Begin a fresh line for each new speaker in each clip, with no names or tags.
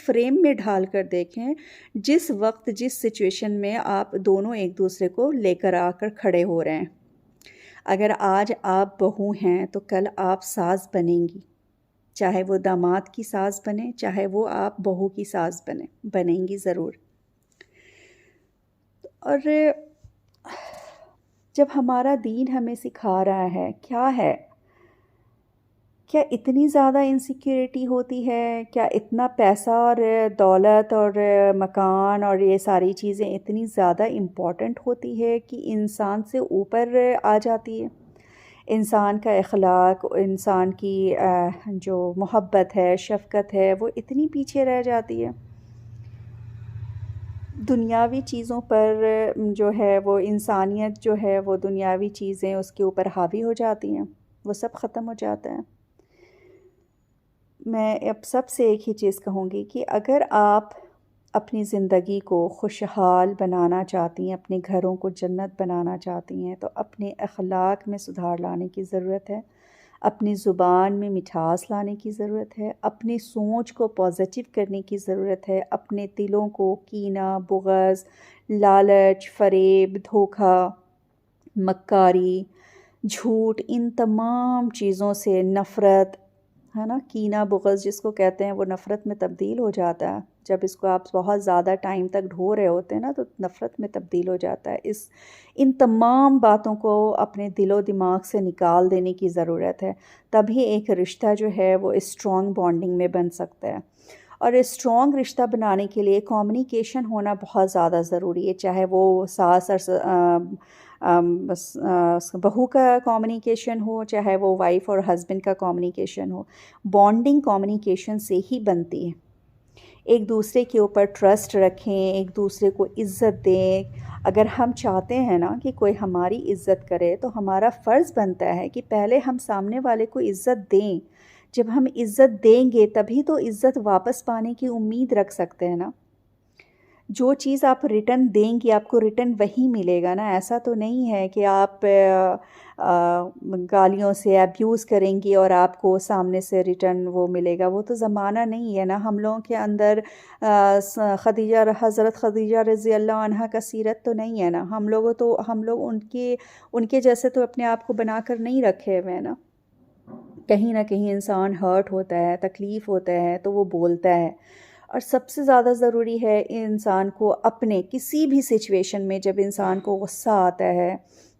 Frame میں ڈھال کر دیکھیں جس وقت جس سچویشن میں آپ دونوں ایک دوسرے کو لے کر آ کر کھڑے ہو رہے ہیں۔ اگر آج آپ بہو ہیں تو کل آپ ساز بنیں گی، چاہے وہ داماد کی ساز بنے، چاہے وہ آپ بہو کی ساز بنیں گی ضرور۔ اور جب ہمارا دین ہمیں سکھا رہا ہے کیا اتنی زیادہ انسیکیورٹی ہوتی ہے؟ کیا اتنا پیسہ اور دولت اور مکان اور یہ ساری چیزیں اتنی زیادہ امپورٹنٹ ہوتی ہے کہ انسان سے اوپر آ جاتی ہے؟ انسان کا اخلاق، انسان کی جو محبت ہے، شفقت ہے، وہ اتنی پیچھے رہ جاتی ہے؟ دنیاوی چیزوں پر جو ہے وہ انسانیت جو ہے وہ دنیاوی چیزیں اس کے اوپر حاوی ہو جاتی ہیں، وہ سب ختم ہو جاتا ہے۔ میں اب سب سے ایک ہی چیز کہوں گی کہ اگر آپ اپنی زندگی کو خوشحال بنانا چاہتی ہیں، اپنے گھروں کو جنت بنانا چاہتی ہیں، تو اپنے اخلاق میں سدھار لانے کی ضرورت ہے، اپنی زبان میں مٹھاس لانے کی ضرورت ہے، اپنی سوچ کو پازیٹیو کرنے کی ضرورت ہے، اپنے دلوں کو کینہ، بغض، لالچ، فریب، دھوکہ، مکاری، جھوٹ، ان تمام چیزوں سے نفرت، ہے نا، کینہ بغض جس کو کہتے ہیں وہ نفرت میں تبدیل ہو جاتا ہے۔ جب اس کو آپ بہت زیادہ ٹائم تک ڈھو رہے ہوتے ہیں نا تو نفرت میں تبدیل ہو جاتا ہے۔ ان تمام باتوں کو اپنے دل و دماغ سے نکال دینے کی ضرورت ہے، تبھی ایک رشتہ جو ہے وہ اسٹرانگ بانڈنگ میں بن سکتا ہے۔ اور اسٹرانگ رشتہ بنانے کے لیے کمیونیکیشن ہونا بہت زیادہ ضروری ہے، چاہے وہ ساس اور بہو کا کمیونیکیشن ہو، چاہے وہ وائف اور ہسبینڈ کا کمیونیکیشن ہو۔ بانڈنگ کمیونیکیشن سے ہی بنتی ہے۔ ایک دوسرے کے اوپر ٹرسٹ رکھیں، ایک دوسرے کو عزت دیں۔ اگر ہم چاہتے ہیں نا کہ کوئی ہماری عزت کرے تو ہمارا فرض بنتا ہے کہ پہلے ہم سامنے والے کو عزت دیں۔ جب ہم عزت دیں گے تبھی تو عزت واپس پانے کی امید رکھ سکتے ہیں نا۔ جو چیز آپ ریٹرن دیں گی آپ کو ریٹرن وہی ملے گا نا۔ ایسا تو نہیں ہے کہ آپ گالیوں سے ابیوز کریں گی اور آپ کو سامنے سے ریٹرن وہ ملے گا، وہ تو زمانہ نہیں ہے نا۔ ہم لوگوں کے اندر حضرت خدیجہ رضی اللہ عنہا کا سیرت تو نہیں ہے نا۔ ہم لوگ ان کے جیسے تو اپنے آپ کو بنا کر نہیں رکھے ہوئے نا۔ کہیں نہ کہیں انسان ہرٹ ہوتا ہے، تکلیف ہوتا ہے تو وہ بولتا ہے۔ اور سب سے زیادہ ضروری ہے انسان کو اپنے کسی بھی سچویشن میں جب انسان کو غصہ آتا ہے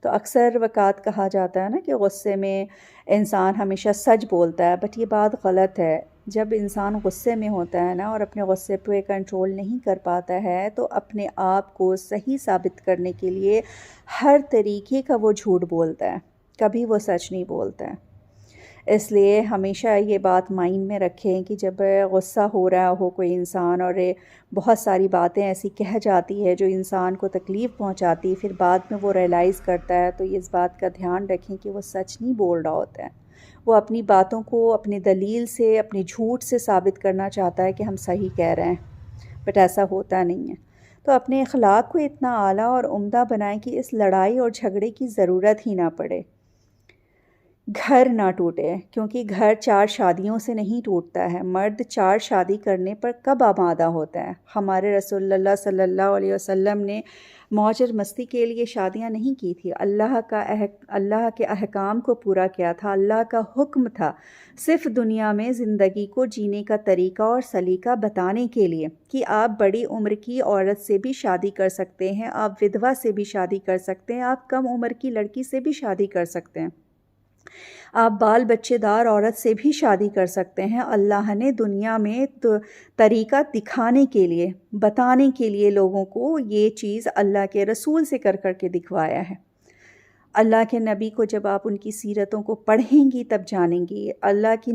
تو اکثر وقات کہا جاتا ہے نا کہ غصے میں انسان ہمیشہ سچ بولتا ہے، بٹ یہ بات غلط ہے۔ جب انسان غصے میں ہوتا ہے نا اور اپنے غصے پہ کنٹرول نہیں کر پاتا ہے تو اپنے آپ کو صحیح ثابت کرنے کے لیے ہر طریقے کا وہ جھوٹ بولتا ہے، کبھی وہ سچ نہیں بولتا ہے۔ اس لیے ہمیشہ یہ بات مائنڈ میں رکھیں کہ جب غصہ ہو رہا ہو کوئی انسان اور بہت ساری باتیں ایسی کہہ جاتی ہے جو انسان کو تکلیف پہنچاتی، پھر بعد میں وہ ریئلائز کرتا ہے تو اس بات کا دھیان رکھیں کہ وہ سچ نہیں بول رہا ہوتا ہے۔ وہ اپنی باتوں کو اپنی دلیل سے، اپنے جھوٹ سے ثابت کرنا چاہتا ہے کہ ہم صحیح کہہ رہے ہیں، بٹ ایسا ہوتا نہیں ہے۔ تو اپنے اخلاق کو اتنا اعلیٰ اور عمدہ بنائیں کہ اس لڑائی اور جھگڑے کی ضرورت ہی نہ پڑے، گھر نہ ٹوٹے، کیونکہ گھر 4 شادیوں سے نہیں ٹوٹتا ہے۔ مرد 4 شادی کرنے پر کب آمادہ ہوتا ہے؟ ہمارے رسول اللہ صلی اللہ علیہ وسلم نے موج اور مستی کے لیے شادیاں نہیں کی تھی، اللہ کے احکام کو پورا کیا تھا، اللہ کا حکم تھا صرف دنیا میں زندگی کو جینے کا طریقہ اور سلیقہ بتانے کے لیے کہ آپ بڑی عمر کی عورت سے بھی شادی کر سکتے ہیں، آپ ودھوا سے بھی شادی کر سکتے ہیں، آپ کم عمر کی لڑکی سے بھی شادی کر سکتے ہیں، آپ بال بچے دار عورت سے بھی شادی کر سکتے ہیں۔ اللہ نے دنیا میں طریقہ دکھانے کے لیے، بتانے کے لیے لوگوں کو یہ چیز اللہ کے رسول سے کر کے دکھوایا ہے۔ اللہ کے نبی کو جب آپ ان کی سیرتوں کو پڑھیں گی تب جانیں گی، اللہ کی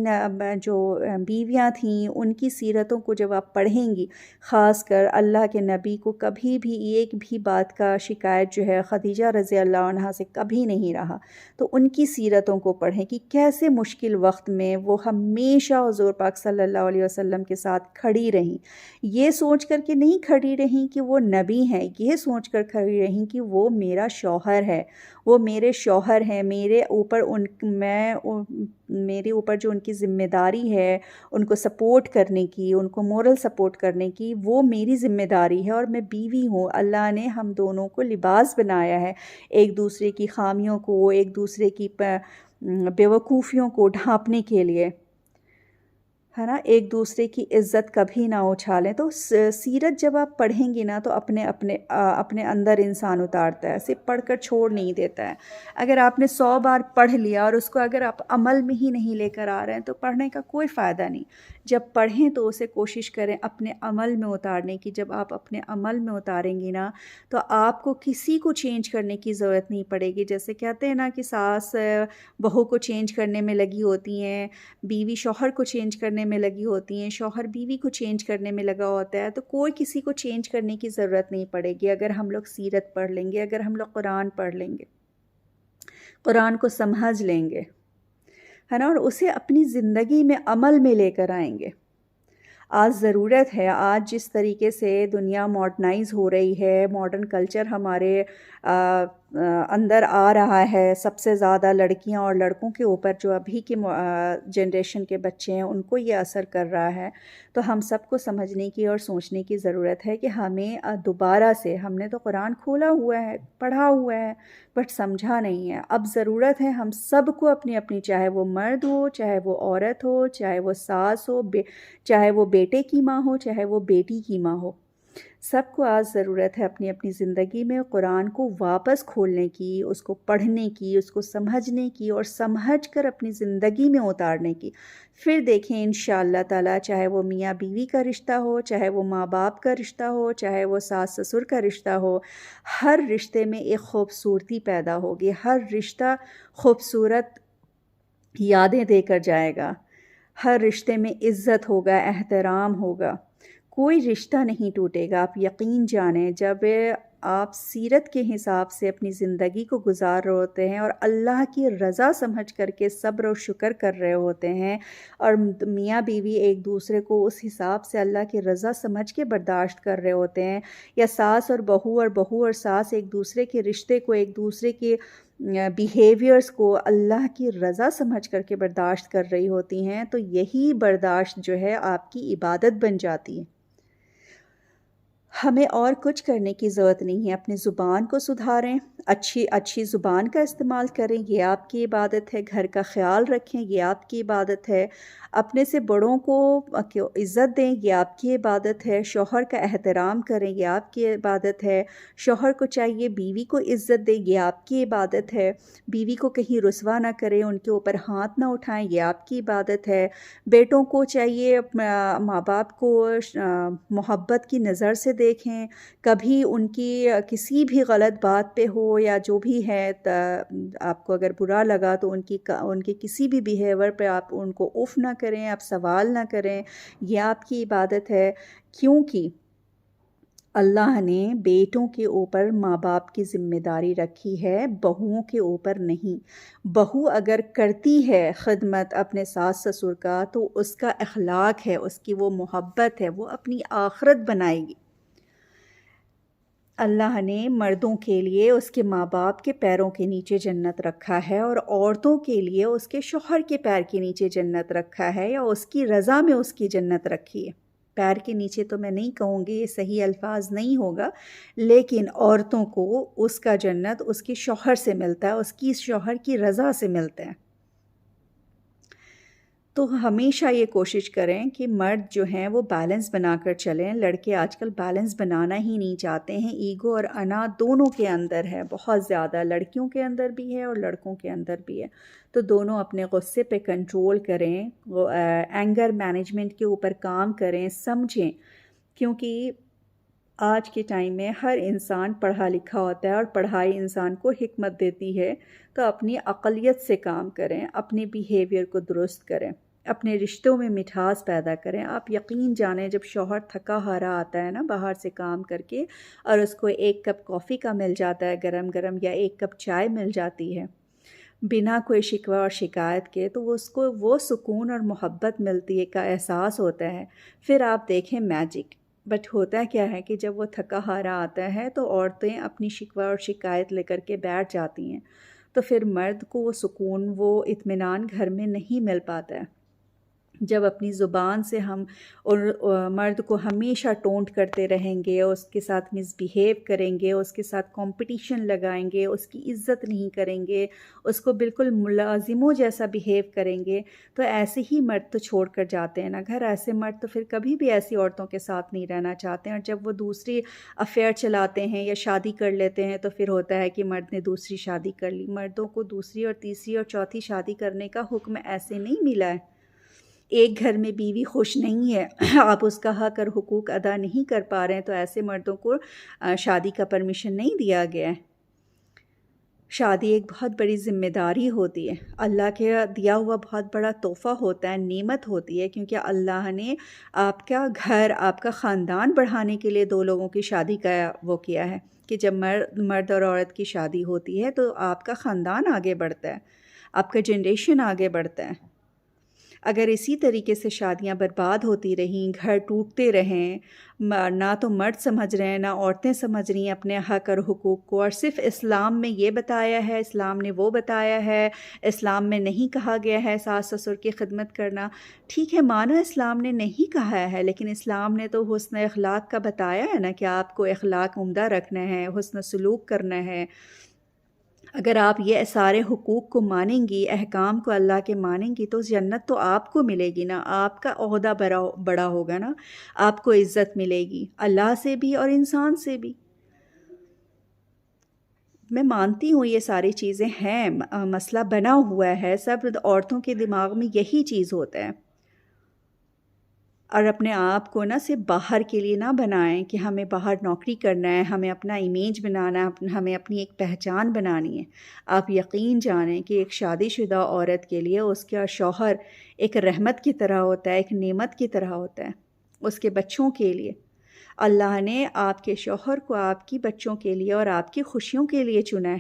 جو بیویاں تھیں ان کی سیرتوں کو جب آپ پڑھیں گی، خاص کر اللہ کے نبی کو کبھی بھی ایک بھی بات کا شکایت جو ہے خدیجہ رضی اللہ عنہا سے کبھی نہیں رہا، تو ان کی سیرتوں کو پڑھیں کہ کیسے مشکل وقت میں وہ ہمیشہ حضور پاک صلی اللہ علیہ وسلم کے ساتھ کھڑی رہیں، یہ سوچ کر کے نہیں کھڑی رہیں کہ وہ نبی ہیں، یہ سوچ کر کھڑی رہیں کہ وہ میرا شوہر ہے، وہ میرے شوہر ہیں، میرے اوپر میرے اوپر جو ان کی ذمہ داری ہے ان کو سپورٹ کرنے کی، ان کو مورل سپورٹ کرنے کی، وہ میری ذمہ داری ہے، اور میں بیوی ہوں۔ اللہ نے ہم دونوں کو لباس بنایا ہے، ایک دوسرے کی خامیوں کو، ایک دوسرے کی بیوقوفیوں کو ڈھانپنے کے لیے، ہے نا، ایک دوسرے کی عزت کبھی نہ اچھالیں۔ تو سیرت جب آپ پڑھیں گی نا تو اپنے اندر انسان اتارتا ہے، صرف پڑھ کر چھوڑ نہیں دیتا ہے۔ اگر آپ نے 100 بار پڑھ لیا اور اس کو اگر آپ عمل میں ہی نہیں لے کر آ رہے ہیں تو پڑھنے کا کوئی فائدہ نہیں۔ جب پڑھیں تو اسے کوشش کریں اپنے عمل میں اتارنے کی۔ جب آپ اپنے عمل میں اتاریں گی نا تو آپ کو کسی کو چینج کرنے کی ضرورت نہیں پڑے گی۔ جیسے کہتے ہیں نا کہ ساس بہو کو چینج کرنے میں لگی ہوتی ہیں، بیوی شوہر کو چینج کرنے میں لگی ہوتی ہیں، شوہر بیوی کو چینج کرنے میں لگا ہوتا ہے، تو کوئی کسی کو چینج کرنے کی ضرورت نہیں پڑے گی اگر ہم لوگ سیرت پڑھ لیں گے، اگر ہم لوگ قرآن پڑھ لیں گے، قرآن کو سمجھ لیں گے، ہے نا، اور اسے اپنی زندگی میں عمل میں لے کر آئیں گے۔ آج ضرورت ہے، آج جس طریقے سے دنیا ماڈرنائز ہو رہی ہے، ماڈرن کلچر ہمارے اندر آ رہا ہے، سب سے زیادہ لڑکیاں اور لڑکوں کے اوپر جو ابھی کے جنریشن کے بچے ہیں ان کو یہ اثر کر رہا ہے، تو ہم سب کو سمجھنے کی اور سوچنے کی ضرورت ہے کہ ہمیں دوبارہ سے، ہم نے تو قرآن کھولا ہوا ہے، پڑھا ہوا ہے، بٹ سمجھا نہیں ہے۔ اب ضرورت ہے ہم سب کو اپنی اپنی، چاہے وہ مرد ہو، چاہے وہ عورت ہو، چاہے وہ ساس ہو، چاہے وہ بیٹے کی ماں ہو، چاہے وہ بیٹی کی ماں ہو، سب کو آج ضرورت ہے اپنی اپنی زندگی میں قرآن کو واپس کھولنے کی، اس کو پڑھنے کی، اس کو سمجھنے کی، اور سمجھ کر اپنی زندگی میں اتارنے کی۔ پھر دیکھیں انشاءاللہ تعالی، چاہے وہ میاں بیوی کا رشتہ ہو، چاہے وہ ماں باپ کا رشتہ ہو، چاہے وہ ساس سسر کا رشتہ ہو، ہر رشتے میں ایک خوبصورتی پیدا ہوگی، ہر رشتہ خوبصورت یادیں دے کر جائے گا، ہر رشتے میں عزت ہوگا، احترام ہوگا، کوئی رشتہ نہیں ٹوٹے گا۔ آپ یقین جانیں، جب آپ سیرت کے حساب سے اپنی زندگی کو گزار رہے ہوتے ہیں اور اللہ کی رضا سمجھ کر کے صبر و شکر کر رہے ہوتے ہیں، اور میاں بیوی ایک دوسرے کو اس حساب سے اللہ کی رضا سمجھ کے برداشت کر رہے ہوتے ہیں، یا ساس اور بہو اور ساس ایک دوسرے کے رشتے کو، ایک دوسرے کے بیہیویئرز کو اللہ کی رضا سمجھ کر کے برداشت کر رہی ہوتی ہیں، تو یہی برداشت جو ہے آپ کی عبادت بن جاتی ہے۔ ہمیں اور کچھ کرنے کی ضرورت نہیں ہے، اپنی زبان کو سدھاریں، اچھی زبان کا استعمال کریں، یہ آپ کی عبادت ہے، گھر کا خیال رکھیں، یہ آپ کی عبادت ہے، اپنے سے بڑوں کو عزت دیں، یہ آپ کی عبادت ہے، شوہر کا احترام کریں، یہ آپ کی عبادت ہے، شوہر کو چاہیے بیوی کو عزت دیں، یہ آپ کی عبادت ہے، بیوی کو کہیں رسوا نہ کریں، ان کے اوپر ہاتھ نہ اٹھائیں، یہ آپ کی عبادت ہے، بیٹوں کو چاہیے ماں باپ کو محبت کی نظر سے دیکھیں، کبھی ان کی کسی بھی غلط بات پہ ہو یا جو بھی ہے، آپ کو اگر برا لگا تو ان کے کسی بھی بیہیور پہ آپ ان کو اف نہ کریں، آپ سوال نہ کریں، یہ آپ کی عبادت ہے، کیونکہ اللہ نے بیٹوں کے اوپر ماں باپ کی ذمہ داری رکھی ہے، بہوؤں کے اوپر نہیں۔ بہو اگر کرتی ہے خدمت اپنے ساس سسر کا تو اس کا اخلاق ہے، اس کی وہ محبت ہے، وہ اپنی آخرت بنائے گی۔ اللہ نے مردوں کے لیے اس کے ماں باپ کے پیروں کے نیچے جنت رکھا ہے، اور عورتوں کے لیے اس کے شوہر کے پیر کے نیچے جنت رکھا ہے، یا اس کی رضا میں اس کی جنت رکھی ہے۔ پیر کے نیچے تو میں نہیں کہوں گی، یہ صحیح الفاظ نہیں ہوگا، لیکن عورتوں کو اس کا جنت اس کے شوہر سے ملتا ہے، اس کی شوہر کی رضا سے ملتا ہے۔ تو ہمیشہ یہ کوشش کریں کہ مرد جو ہیں وہ بیلنس بنا کر چلیں۔ لڑکے آج کل بیلنس بنانا ہی نہیں چاہتے ہیں، ایگو اور انا دونوں کے اندر ہے، بہت زیادہ، لڑکیوں کے اندر بھی ہے اور لڑکوں کے اندر بھی ہے۔ تو دونوں اپنے غصے پہ کنٹرول کریں، اینگر مینجمنٹ کے اوپر کام کریں، سمجھیں، کیونکہ آج کے ٹائم میں ہر انسان پڑھا لکھا ہوتا ہے، اور پڑھائی انسان کو حکمت دیتی ہے۔ تو اپنی عقلیت سے کام کریں، اپنے بیہیویئر کو درست کریں، اپنے رشتوں میں مٹھاس پیدا کریں۔ آپ یقین جانیں، جب شوہر تھکا ہارا آتا ہے نا باہر سے کام کر کے، اور اس کو ایک کپ کافی کا مل جاتا ہے گرم گرم، یا ایک کپ چائے مل جاتی ہے بنا کوئی شکوہ اور شکایت کے، تو اس کو وہ سکون اور محبت ملتی ہے کا احساس ہوتا ہے، پھر آپ دیکھیں میجک۔ بٹ ہوتا کیا ہے کہ جب وہ تھکا ہارا آتا ہے تو عورتیں اپنی شکوہ اور شکایت لے کر کے بیٹھ جاتی ہیں، تو پھر مرد کو وہ سکون، وہ اطمینان گھر میں نہیں مل پاتا ہے۔ جب اپنی زبان سے ہم اور مرد کو ہمیشہ ٹونٹ کرتے رہیں گے، اس کے ساتھ مس بیہیو کریں گے، اس کے ساتھ کمپٹیشن لگائیں گے، اس کی عزت نہیں کریں گے، اس کو بالکل ملازموں جیسا بیہیو کریں گے، تو ایسے ہی مرد تو چھوڑ کر جاتے ہیں نا گھر۔ ایسے مرد تو پھر کبھی بھی ایسی عورتوں کے ساتھ نہیں رہنا چاہتے ہیں، اور جب وہ دوسری افیئر چلاتے ہیں یا شادی کر لیتے ہیں تو پھر ہوتا ہے کہ مرد نے دوسری شادی کر لی۔ مردوں کو دوسری اور تیسری اور چوتھی شادی کرنے کا حکم ایسے نہیں ملا ہے۔ ایک گھر میں بیوی خوش نہیں ہے، آپ اس کا حق اور حقوق ادا نہیں کر پا رہے ہیں، تو ایسے مردوں کو شادی کا پرمیشن نہیں دیا گیا ہے۔ شادی ایک بہت بڑی ذمہ داری ہوتی ہے، اللہ کے دیا ہوا بہت بڑا تحفہ ہوتا ہے، نعمت ہوتی ہے، کیونکہ اللہ نے آپ کا گھر، آپ کا خاندان بڑھانے کے لیے دو لوگوں کی شادی کا وہ کیا ہے کہ جب مرد اور عورت کی شادی ہوتی ہے تو آپ کا خاندان آگے بڑھتا ہے، آپ کا جنریشن آگے بڑھتا ہے۔ اگر اسی طریقے سے شادیاں برباد ہوتی رہیں، گھر ٹوٹتے رہیں، نہ تو مرد سمجھ رہے ہیں نہ عورتیں سمجھ رہی ہیں اپنے حق اور حقوق کو، اور صرف اسلام میں یہ بتایا ہے، اسلام نے وہ بتایا ہے، اسلام میں نہیں کہا گیا ہے ساس سسر کی خدمت کرنا۔ ٹھیک ہے، مانا اسلام نے نہیں کہا ہے، لیکن اسلام نے تو حسن اخلاق کا بتایا ہے نا، کہ آپ کو اخلاق عمدہ رکھنا ہے، حسن سلوک کرنا ہے۔ اگر آپ یہ سارے حقوق کو مانیں گی، احکام کو اللہ کے مانیں گی، تو جنت تو آپ کو ملے گی نا، آپ کا عہدہ بڑا ہوگا نا، آپ کو عزت ملے گی اللہ سے بھی اور انسان سے بھی۔ میں مانتی ہوں یہ ساری چیزیں ہیں، مسئلہ بنا ہوا ہے، سب عورتوں کے دماغ میں یہی چیز ہوتا ہے، اور اپنے آپ کو نا صرف باہر کے لیے نہ بنائیں کہ ہمیں باہر نوکری کرنا ہے، ہمیں اپنا امیج بنانا ہے، ہمیں اپنی ایک پہچان بنانی ہے۔ آپ یقین جانیں کہ ایک شادی شدہ عورت کے لیے اس کا شوہر ایک رحمت کی طرح ہوتا ہے، ایک نعمت کی طرح ہوتا ہے اس کے بچوں کے لیے۔ اللہ نے آپ کے شوہر کو آپ کی بچوں کے لیے اور آپ کی خوشیوں کے لیے چنا ہے۔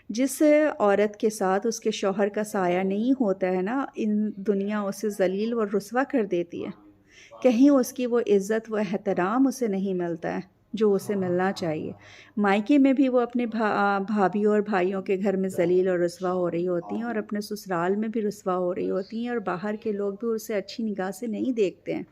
جس عورت کے ساتھ اس کے شوہر کا سایہ نہیں ہوتا ہے نا، ان دنیا اسے ذلیل و رسوا کر دیتی ہے، کہیں اس کی وہ عزت و احترام اسے نہیں ملتا ہے جو اسے ملنا چاہیے۔ مائکے میں بھی وہ اپنے بھابھیوں اور بھائیوں کے گھر میں ذلیل اور رسوا ہو رہی ہوتی ہیں، اور اپنے سسرال میں بھی رسوا ہو رہی ہوتی ہیں، اور باہر کے لوگ بھی اسے اچھی نگاہ سے نہیں دیکھتے ہیں۔